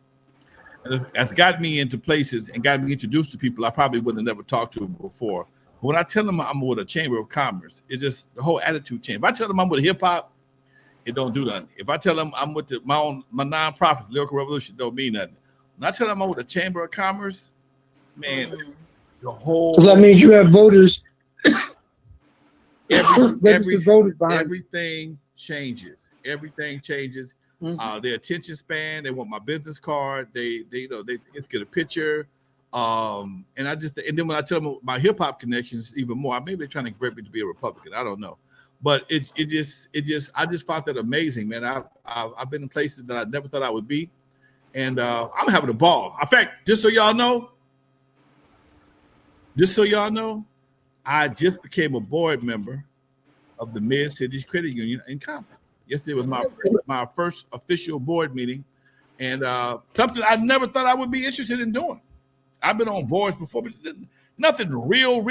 And it's got me into places and got me introduced to people I probably would have never talked to before. But when I tell them I'm with a Chamber of Commerce, it's just the whole attitude change. If I tell them I'm with hip hop, it don't do nothing. If I tell them I'm with my nonprofit, Lyrical Revolution, don't mean nothing. When I tell them I'm with a Chamber of Commerce, man, the whole. So that means you have voters. Everything changes. Everything changes. Their attention span. They want my business card. They just get a picture. And then when I tell them my hip hop connections, even more. Maybe they're trying to convert me to be a Republican. I don't know. But I just found that amazing, man. I've been in places that I never thought I would be, and I'm having a ball. In fact, just so y'all know, I just became a board member of the Mid Cities Credit Union in Compton. Yesterday was my first official board meeting, and something I never thought I would be interested in doing. I've been on boards before, but nothing real,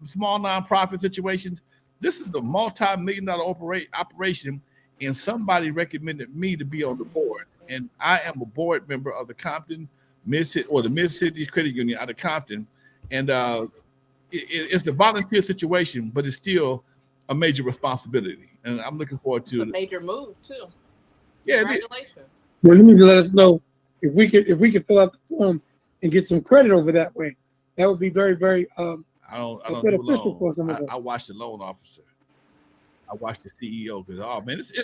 small nonprofit situations. This is the multi-million-dollar operation, and somebody recommended me to be on the board, and I am a board member of the Compton Mid Cities Credit Union out of Compton, and it's a volunteer situation, but it's still a major responsibility, and I'm looking forward to a major move too. Yeah, congratulations. Well, you need to let us know if we could fill out the form and get some credit over that way. That would be very, very I don't do beneficial for some of us. I watched the loan officer. I watched the CEO because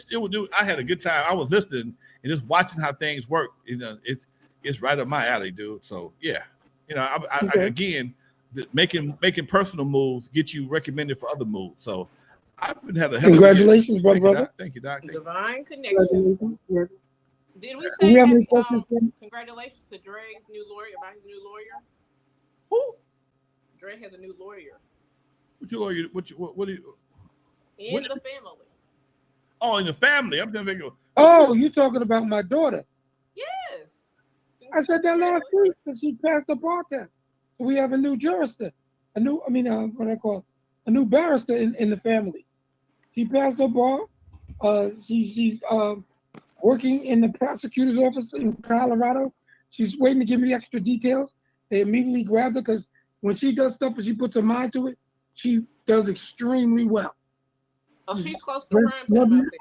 it would do. I had a good time. I was listening and just watching how things work. You know, it's right up my alley, dude. So yeah, you know, again, making personal moves get you recommended for other moves. So I've been had a hell congratulations, brother. Thank you, Doc. Divine connection. Did we say congratulations to Dre's new lawyer about his new lawyer? Who? Dre has a new lawyer. What your lawyer? What do you? In the family. Oh, in the family. I'm thinking. Oh, you talking about my daughter? Yes. I said that last week that she passed the bar test. So we have a new jurister, a new barrister in the family. She passed her bar. She's working in the prosecutor's office in Colorado. She's waiting to give me the extra details. They immediately grabbed her because when she does stuff and she puts her mind to it, she does extremely well. Oh, she's close to prime time out there.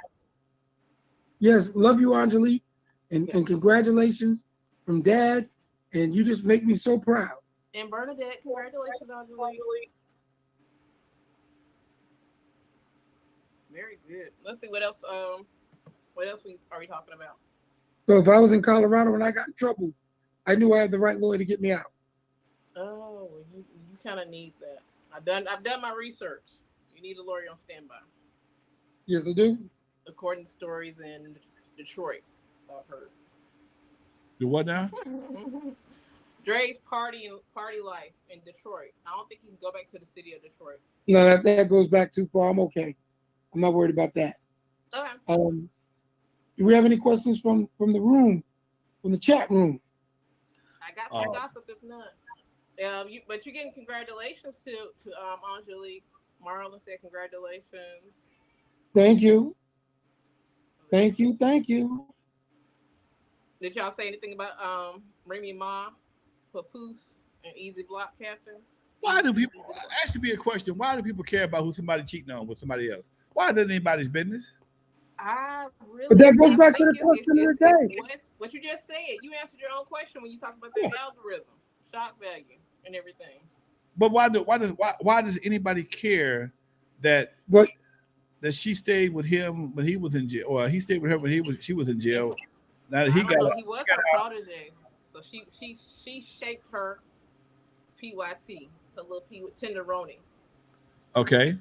Yes, love you, Angelique, and congratulations from Dad. And you just make me so proud. And Bernadette, congratulations, Angelique. Very good. Let's see what else. What else are we talking about? So if I was in Colorado and I got in trouble, I knew I had the right lawyer to get me out. Oh, well, you kind of need that. I've done my research. You need a lawyer on standby, Yes, I do. according to stories in Detroit. I've heard. Do what now? Dre's party life in Detroit. I don't think he can go back to the city of Detroit. No, that goes back too far. I'm okay. I'm not worried about that. Okay. Do we have any questions from the room, from the chat room? I got some gossip if not. But you're getting congratulations to Angelique. Marlon said congratulations. Thank you. Thank you. Thank you. Did y'all say anything about Remy Ma, Papoose, and Easy Block Captain? Why do people? That should be a question. Why do people care about who somebody cheating on with somebody else? Why is that anybody's business? I really. But that goes I back to think the question of the day. what you just said. You answered your own question when you talked about that algorithm, shock value, and everything. But why does anybody care that But that she stayed with him when he was in jail, or he stayed with her when she was in jail? Now that I he don't got know. out, He was her protege, so she shaped her PYT, her little tenderoni. okay.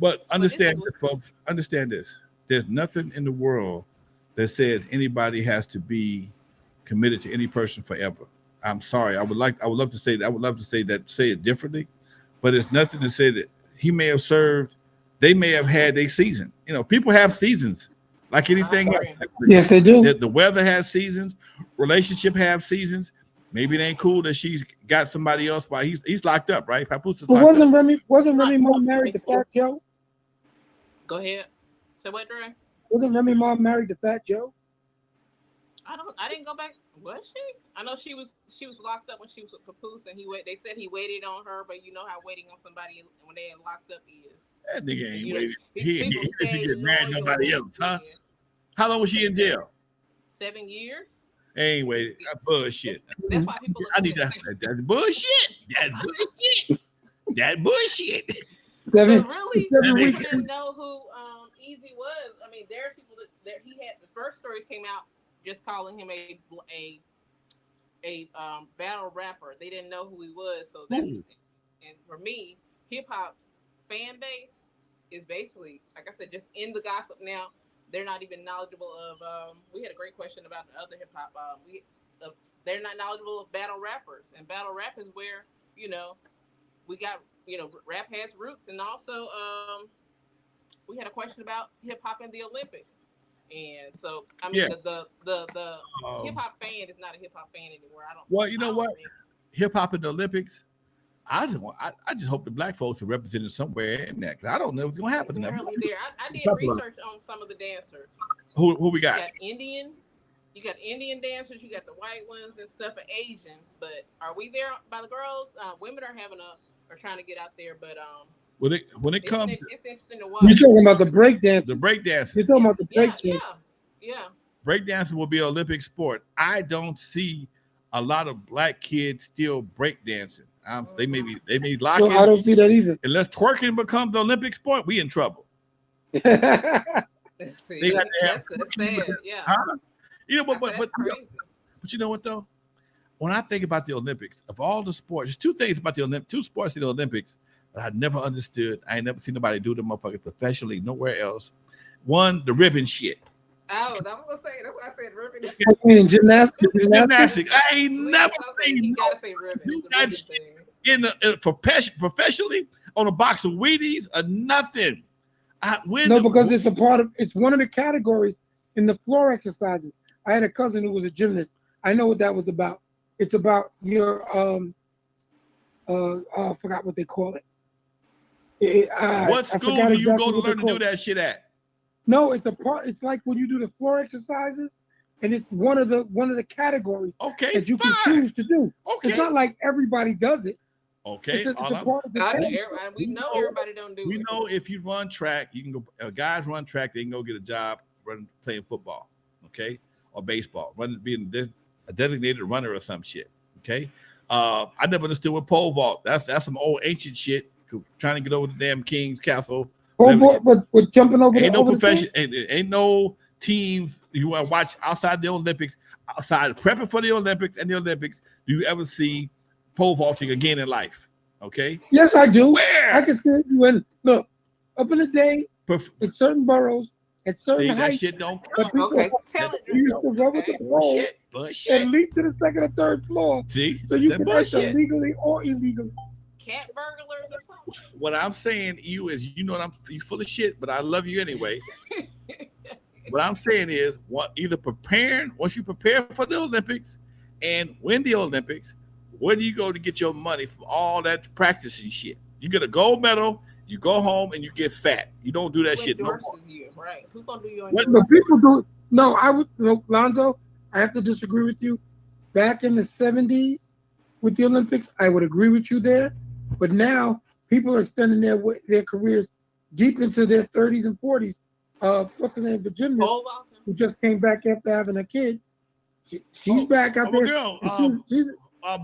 But understand this, folks. Understand this. There's nothing in the world that says anybody has to be committed to any person forever. I'm sorry. I would love to say that. I would love to say that. Say it differently, but it's nothing to say that he may have served. They may have had a season. You know, people have seasons, like anything else. yes, they do. The weather has seasons. Relationship have seasons. Maybe it ain't cool that she's got somebody else while he's locked up, right? Papoose is But locked up. wasn't Remy Ma married to Fat Joe? Go ahead. So what, Dre? Wasn't Remy Ma married to Fat Joe? I didn't go back. Was she? I know she was locked up when she was with Papoose, and they said he waited on her, but you know how waiting on somebody when they are locked up is. That nigga ain't You waiting. know, He get married to nobody else, huh? How long was she in jail? 7 years. Ain't waiting. That's bullshit. That's why people. I need that. That's bullshit. That's bullshit. That bullshit. But really, people didn't know who Easy was. I mean, there are people that he had. The first stories came out just calling him a battle rapper. They didn't know who he was. So that's and for me, hip hop's fan base is basically, like I said, just in the gossip now. They're not even knowledgeable of. We had a great question about the other hip hop. They're not knowledgeable of battle rappers, and battle rap is where we got rap has roots, and also we had a question about hip hop and the Olympics, and so I mean the hip hop fan is not a hip hop fan anymore. I don't. Well, you know what? Hip hop in the Olympics. I just hope the black folks are represented somewhere in that, because I don't know what's gonna happen. I did research on some of the dancers. Who we got? You got Indian dancers, you got the white ones and stuff, and Asian. But are we there by the girls? Women are trying to get out there, but when it comes, it's interesting to watch. You're talking about the break dance. The break dance. You're talking about the break dance. Yeah. Break dancing will be an Olympic sport. I don't see a lot of black kids still break dancing. They may lock in. I don't see that either. Unless twerking becomes the Olympic sport, we in trouble. See, that's sad. Yeah. Huh? You know, but crazy. But you know what though? When I think about the Olympics, of all the sports, there's two things about two sports in the Olympics that I never understood. I ain't never seen nobody do them motherfuckers professionally nowhere else. One, the ribbon shit. Oh, that was gonna say. That's why I said ribbon. Gymnastics. I ain't never seen. You gotta say ribbon. Professionally on a box of Wheaties or nothing. Because it's one of the categories in the floor exercises. I had a cousin who was a gymnast. I know what that was about. It's about your I forgot what they call it. What school do you go to learn to do that shit at? No, it's like when you do the floor exercises, and it's one of the categories that you can choose to do. Okay. It's not like everybody does it. Okay. We know everybody don't do it. We know if you run track, you can go. Guys run track, they can go get a job playing football, okay, or baseball, being a designated runner or some shit. Okay. I never understood what pole vault. That's some old ancient shit. Trying to get over the damn King's Castle. But jumping over. Ain't no profession. Ain't no teams you want to watch outside the Olympics. Outside prepping for the Olympics and the Olympics, do you ever see pole vaulting again in life. Okay. Yes, I do. Where? I can see it when look up in the day Perf- in certain boroughs at certain See, that heights. shit don't But count. people Okay, tell it. used to run with Okay. the pole Bullshit. Bullshit. and leap to the second or third floor, See, so you that can enter bullshit. legally or illegally. Cat burglars or something. What I'm saying to you is, you know what, you full of shit, but I love you anyway. What I'm saying is, either preparing, once you prepare for the Olympics and win the Olympics, where do you go to get your money from all that practicing shit? You get a gold medal, you go home and you get fat. You don't do that Who shit no more. endorses you, right? Who's gonna do your What endorsement? the people do? No, I would. No, Lonzo, I have to disagree with you. Back in the 70s with the Olympics, I would agree with you there. But now people are extending their careers deep into their 30s and 40s. What's the name? The gymnast Pole vaulting? who just came back after having a kid. She's back out I'm there. a girl. And she's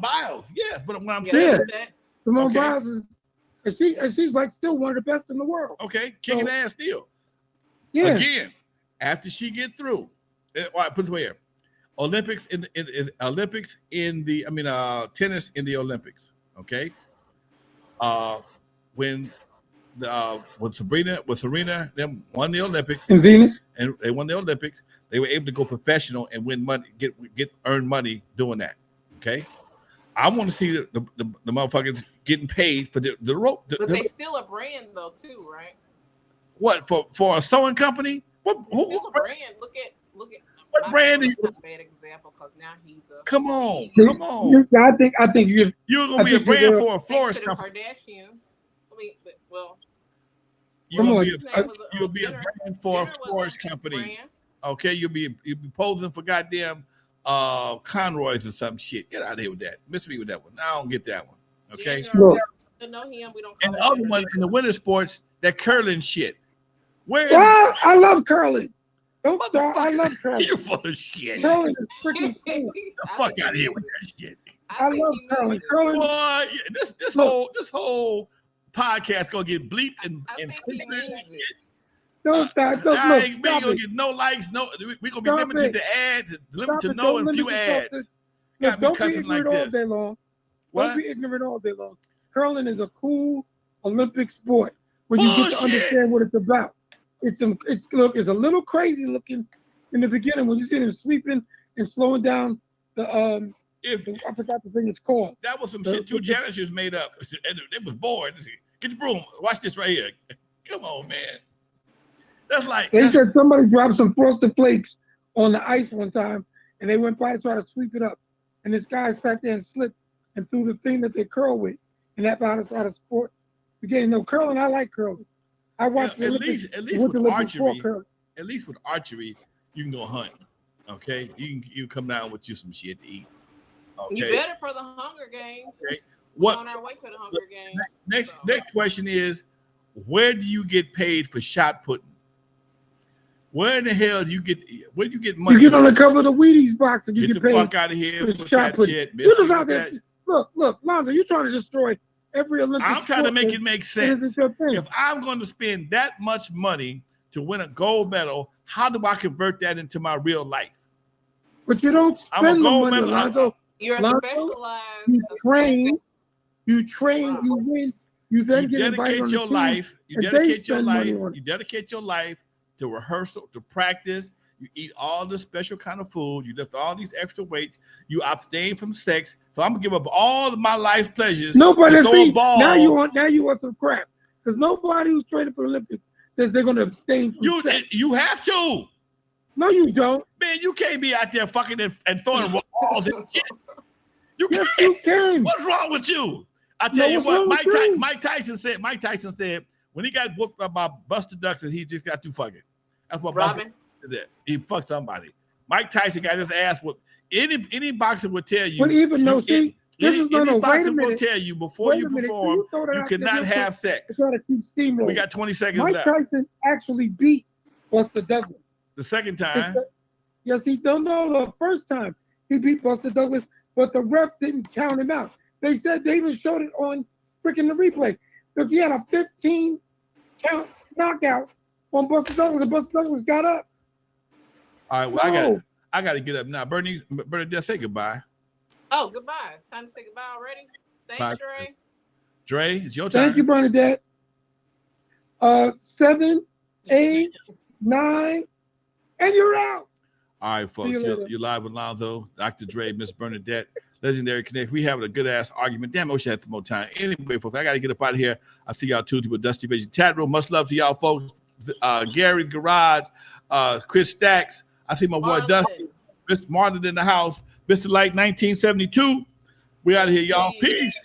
Biles, yes, but what I'm Yeah, saying, that. Simone Okay. Biles is, and she's like still one of the best in the world. okay, kicking So- ass still. Yeah. Again, after she get through, all right, put it away here. Olympics in Olympics in the tennis in the Olympics. Okay, when Serena them won the Olympics And Venus. and they won the Olympics, they were able to go professional and win money, earn money doing that. Okay, I want to see the motherfuckers getting paid for the rope. But they still a brand though too, right? What for a sewing company? What It's still a brand. Look at. What brand is Not a bad example because now he's a. Come on. I think you. You're gonna be a think brand you're- for a Thanks florist to the company. Kardashians. I mean, well, You're gonna be his name was, you'll be a Jenner- brand for Jenner a was florist a company. brand. Okay, you'll be posing for goddamn Conroy's or some shit. Get out of here with that. Miss me with that one. I don't get that one. Okay. Jenner, Look. to know him, we don't And call the him other Jenner. one in the winter sports, that curling shit. Where is I love curling. Don't start. I love curling. you full of shit? Curling is freaking cool. Fuck out of here with that shit. I love curling. Curling. Boy, this whole podcast gonna get bleeped and I think he censored. means it. Don't stop. Don't I look. ain't Stop gonna it. get no likes. No, we're gonna be Stop limited it. to ads, limited Stop to it. no Don't and limit few yourself ads. to- Got Look, me don't be cussing like ignorant all this. day long. What? Don't be ignorant all day long. Curling is a cool Olympic sport where you get to Bullshit. understand what it's about. It's a little crazy looking in the beginning when you see them sweeping and slowing down the If I forgot the thing it's called. that was some shit two janitors made up, and it was bored. Get the broom. Watch this right here. Come on, man. That's like They said somebody dropped some frosted flakes on the ice one time, and they went by to try to sweep it up, and this guy sat there and slipped and threw the thing that they curl with, and that's how the sport began. No curling, I like curling. I watched the at Olympics, least Winter with Olympics for archery, curling. at least with archery, you can go hunt. Okay, you come down with you some shit to eat. Okay. You better for the Hunger Games. Okay. We're What on our way to the Hunger Games. next question is, where do you get paid for shot putting? Where in the hell do you get money? You get on the cover of the Wheaties box and you Get get the paid. fuck out of here for with shot that putting. shit. You just Miss me out with there. Look, Lonzo, you're trying to destroy every Olympic I'm trying to sport make that- it make that sense. isn't your thing. If I'm going to spend that much money to win a gold medal, how do I convert that into my real life? But you don't I'm a spend the gold money, medal. Lonzo. You're Lonzo, specialized. You train, you win, you then You get invited on dedicate the your team, life. You and they dedicate your spend money life. on it. You dedicate your life to rehearsal, to practice. You eat all this special kind of food. You lift all these extra weights. You abstain from sex. So I'm gonna give up all of my life pleasures. Nobody to throw see a ball. now you want some crap because nobody who's training for the Olympics says they're going to abstain from sex. You have to. No, you don't. Man, you can't be out there fucking and throwing balls and shit. You Yes, can't. you can. What's wrong with you? I tell No, you what's what, wrong with you? Mike Tyson said when he got booked up by Buster Douglas, he just got too fucking. That's what Robin. Buster did. He fucked somebody. Mike Tyson got his ass whooped. Any boxer will tell you. But even though, see, this is any wait a boxer will minute. tell you before Wait you a minute. perform, So you cannot have to sex. try to keep steamrolling. We got 20 seconds Mike left. Tyson actually beat Buster Douglas. The second time. Yes, he don't know the first time he beat Buster Douglas, but the ref didn't count him out. They said they even showed it on freaking the replay. Look, he had a 15 count knockout on Buster Douglas, and Buster Douglas got up. All right, well, No. I got to get up now. Bernadette, say goodbye. Oh, goodbye. It's time to say goodbye already. Thanks, Bye. Dre. Dre, it's your turn. Thank you, Bernadette. 7, 8, 9, and you're out. All right, folks. You're live with Lonzo, Dr. Dre, Miss Bernadette, Legendary Connect. We having a good ass argument. Damn, I wish I had some more time. Anyway, folks, I got to get up out of here. I'll see y'all Tuesday with Dusty Vision Chat Room. Much love to y'all, folks. Gary Garage, Chris Stacks. I see my boy Dusty, Mr. Martin in the house, Mr. Light 1972. We out of here, y'all. Peace.